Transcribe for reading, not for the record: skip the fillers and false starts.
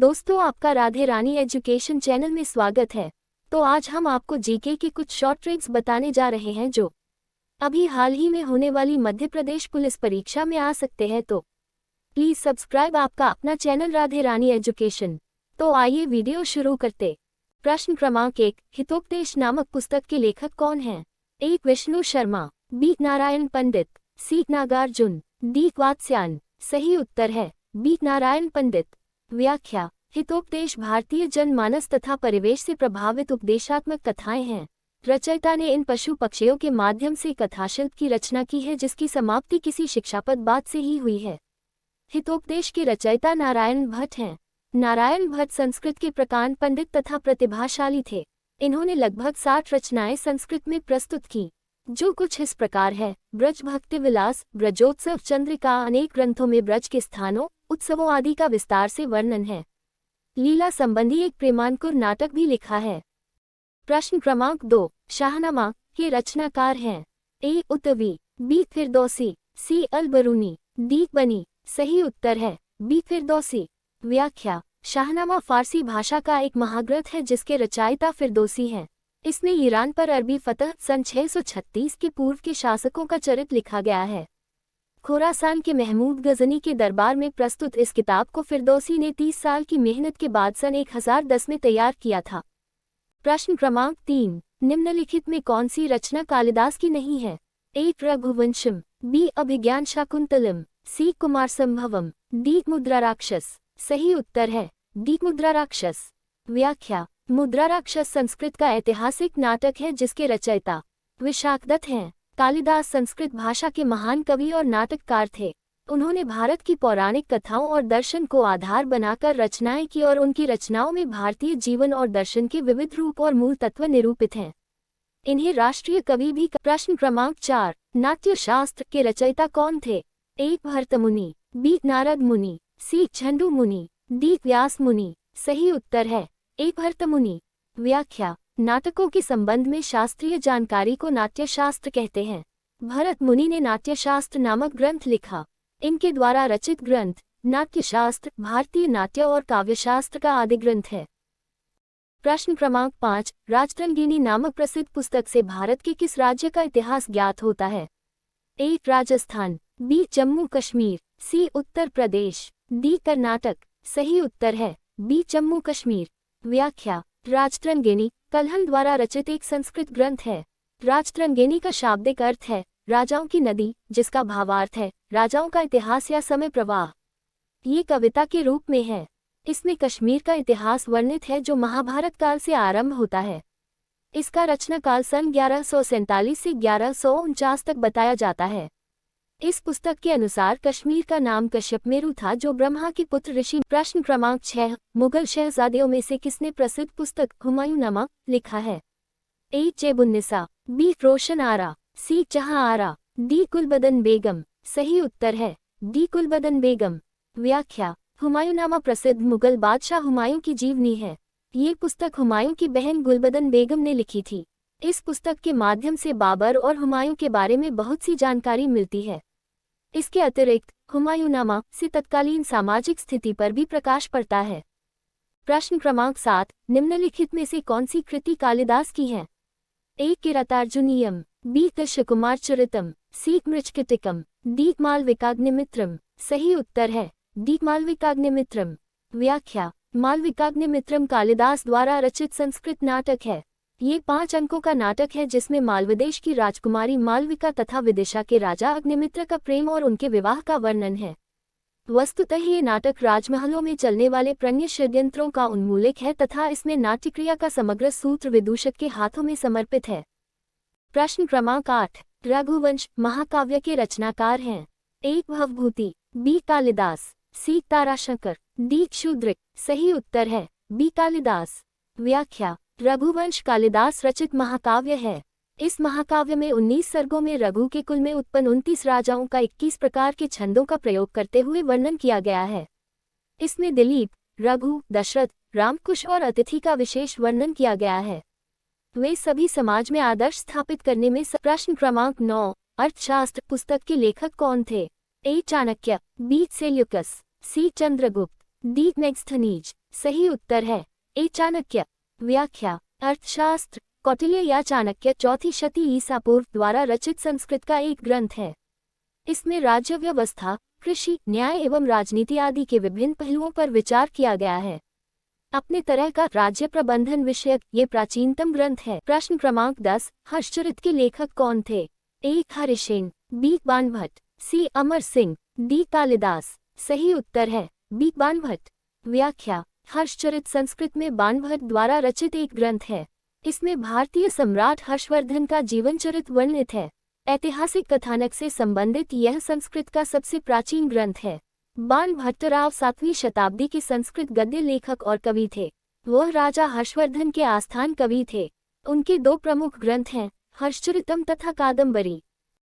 दोस्तों, आपका राधे रानी education channel में स्वागत है। तो आज हम आपको जीके के कुछ शॉर्ट ट्रिक्स बताने जा रहे हैं जो अभी हाल ही में होने वाली मध्य प्रदेश पुलिस परीक्षा में आ सकते हैं। तो प्लीज सब्सक्राइब आपका अपना चैनल राधे रानी एजुकेशन। तो आइए वीडियो शुरू करते। प्रश्न क्रमांक 1, हितोपदेश नामक पुस्तक के लेखक कौन हैं? ए. विष्णु शर्मा, बी. नारायण पंडित, सी. नागार्जुन, डी. वात्स्यायन। सही उत्तर है बी. नारायण पंडित। व्याख्या: हितोपदेश भारतीय जनमानस तथा परिवेश से प्रभावित उपदेशात्मक कथाएं हैं। रचयिता ने इन पशु पक्षियों के माध्यम से कथाशिल्प की रचना की है जिसकी समाप्ति किसी शिक्षाप्रद बात से ही हुई है। हितोपदेश के रचयिता नारायण भट्ट हैं। नारायण भट्ट संस्कृत के प्रकांड पंडित तथा प्रतिभाशाली थे। इन्होंने लगभग 60 रचनाएं संस्कृत में प्रस्तुत की, जो कुछ इस प्रकार है। ब्रज भक्ति विलास, ब्रजोत्सव चंद्रिका। अनेक ग्रंथों में ब्रज के स्थानों, उत्सवों आदि का विस्तार से वर्णन है। लीला संबंधी एक प्रेमानुकूल नाटक भी लिखा है। प्रश्न क्रमांक 2, शाहनामा के रचनाकार हैं? ए. उतवी, बी. फिरदौसी, सी. अल-बरूनी, डी. बनी। सही उत्तर है बी. फिरदौसी। व्याख्या: शाहनामा फारसी भाषा का एक महाग्रंथ है जिसके रचयिता फिरदौसी हैं। इसमें ईरान पर अरबी फतह सन 636 के पूर्व के शासकों का चरित्र लिखा गया है। खुरासान के महमूद गजनी के दरबार में प्रस्तुत इस किताब को फिरदौसी ने 30 साल की मेहनत के बाद सन 1010 में तैयार किया था। प्रश्न क्रमांक 3, निम्नलिखित में कौन सी रचना कालिदास की नहीं है? ए. रघुवंशम, बी. अभिज्ञान शाकुंतलम, सी. कुमार संभवम, डी. मुद्राराक्षस। सही उत्तर है डी. मुद्राराक्षस। व्याख्या: मुद्राराक्षस संस्कृत का ऐतिहासिक नाटक है जिसके रचयिता विशाखदत्त हैं। कालिदास संस्कृत भाषा के महान कवि और नाटककार थे। उन्होंने भारत की पौराणिक कथाओं और दर्शन को आधार बनाकर रचनाएं की और उनकी रचनाओं में भारतीय जीवन और दर्शन के विविध रूप और मूल तत्व निरूपित हैं। इन्हें राष्ट्रीय कवि भी। प्रश्न क्रमांक 4, नाट्य शास्त्र के रचयिता कौन थे? ए. भरत मुनि, बी. नारद मुनि, सी. झंडू मुनि, डी. व्यास मुनि। सही उत्तर है ए. भरत मुनि। व्याख्या: नाटकों के संबंध में शास्त्रीय जानकारी को नाट्यशास्त्र कहते हैं। भरत मुनि ने नाट्यशास्त्र नामक ग्रंथ लिखा। इनके द्वारा रचित ग्रंथ नाट्यशास्त्र भारतीय नाट्य और काव्यशास्त्र का आदि ग्रंथ है। प्रश्न क्रमांक 5, राजतरंगिणी नामक प्रसिद्ध पुस्तक से भारत के किस राज्य का इतिहास ज्ञात होता है? ए. राजस्थान, बी. जम्मू कश्मीर, सी. उत्तर प्रदेश, डी. कर्नाटक। सही उत्तर है बी. जम्मू कश्मीर। व्याख्या: राजतरंगिणी कल्हण द्वारा रचित एक संस्कृत ग्रंथ है। राजतरंगिणी का शाब्दिक अर्थ है राजाओं की नदी, जिसका भावार्थ है राजाओं का इतिहास या समय प्रवाह। ये कविता के रूप में है। इसमें कश्मीर का इतिहास वर्णित है जो महाभारत काल से आरंभ होता है। इसका रचना काल सन 1147 से 1149 तक बताया जाता है। इस पुस्तक के अनुसार कश्मीर का नाम कश्यपमेरु था जो ब्रह्मा के पुत्र ऋषि। प्रश्न क्रमांक 6, मुगल शहजादियों में से किसने प्रसिद्ध पुस्तक हुमायूंनामा लिखा है? ए. चेबुन्निसा, बी. रोशन आरा, सी. जहां आरा, डी. गुलबदन बेगम। सही उत्तर है डी. गुलबदन बेगम। व्याख्या: हुमायूंनामा प्रसिद्ध मुगल बादशाह हुमायूं की जीवनी है। ये पुस्तक हुमायूं की बहन गुलबदन बेगम ने लिखी थी। इस पुस्तक के माध्यम से बाबर और हुमायूं के बारे में बहुत सी जानकारी मिलती है। इसके अतिरिक्त हुमायूंनामा से तत्कालीन सामाजिक स्थिति पर भी प्रकाश पड़ता है। प्रश्न क्रमांक 7, निम्नलिखित में से कौन सी कृति कालिदास की है? ए. किरातार्जुनीयम, बी. दशकुमार चरितम, सी. मृच्छकटिकम, डी. मालविकाग्निमित्रम। सही उत्तर है डी. मालविकाग्निमित्रम। व्याख्या: मालविकाग्निमित्रम कालिदास द्वारा रचित संस्कृत नाटक है। ये 5 अंकों का नाटक है जिसमें मालवदेश की राजकुमारी मालविका तथा विदिशा के राजा अग्निमित्र का प्रेम और उनके विवाह का वर्णन है। वस्तुतः ये नाटक राजमहलों में चलने वाले प्रणय षड्यंत्रों का उन्मूलक है तथा इसमें नाट्यक्रिया का समग्र सूत्र विदूषक के हाथों में समर्पित है। प्रश्न क्रमांक 8, रघुवंश महाकाव्य के रचनाकार हैं? ए. भवभूति, बी. कालिदास, सी. ताराशंकर, डी. क्षुद्रक। सही उत्तर है बी. कालिदास। व्याख्या: रघुवंश कालिदास रचित महाकाव्य है। इस महाकाव्य में 19 सर्गों में रघु के कुल में उत्पन्न 29 राजाओं का 21 प्रकार के छंदों का प्रयोग करते हुए वर्णन किया गया है। इसमें दिलीप, रघु, दशरथ, रामकुश और अतिथि का विशेष वर्णन किया गया है। वे सभी समाज में आदर्श स्थापित करने में। प्रश्न क्रमांक 9, अर्थशास्त्र पुस्तक के लेखक कौन थे? A. Chanakya, B. Seleucus, C. Chandragupta, D Megasthenes. सही उत्तर है ए चाणक्य। व्याख्या। अर्थशास्त्र। कौटिल्य या चाणक्य चौथी शती ईसा पूर्व द्वारा रचित संस्कृत का एक ग्रंथ है। इसमें राज्य व्यवस्था, कृषि, न्याय एवं राजनीति आदि के विभिन्न पहलुओं पर विचार किया गया है। अपने तरह का राज्य प्रबंधन विषयक ये प्राचीनतम ग्रंथ है। प्रश्न क्रमांक 10, हर्षचरित के लेखक कौन थे? ए हरिसेन, बी बाणभट्ट, सी अमर सिंह, डी कालिदास। सही उत्तर है बी बाणभट्ट। व्याख्या। हर्षचरित संस्कृत में बाणभट्ट द्वारा रचित एक ग्रंथ है। इसमें भारतीय सम्राट हर्षवर्धन का जीवन चरित्र वर्णित है। ऐतिहासिक कथानक से संबंधित यह संस्कृत का सबसे प्राचीन ग्रंथ है। बाणभट्टराव 7वीं शताब्दी के संस्कृत गद्य लेखक और कवि थे। वह राजा हर्षवर्धन के आस्थान कवि थे। उनके दो प्रमुख ग्रंथ हैं, हर्षचरितम तथा कादम्बरी।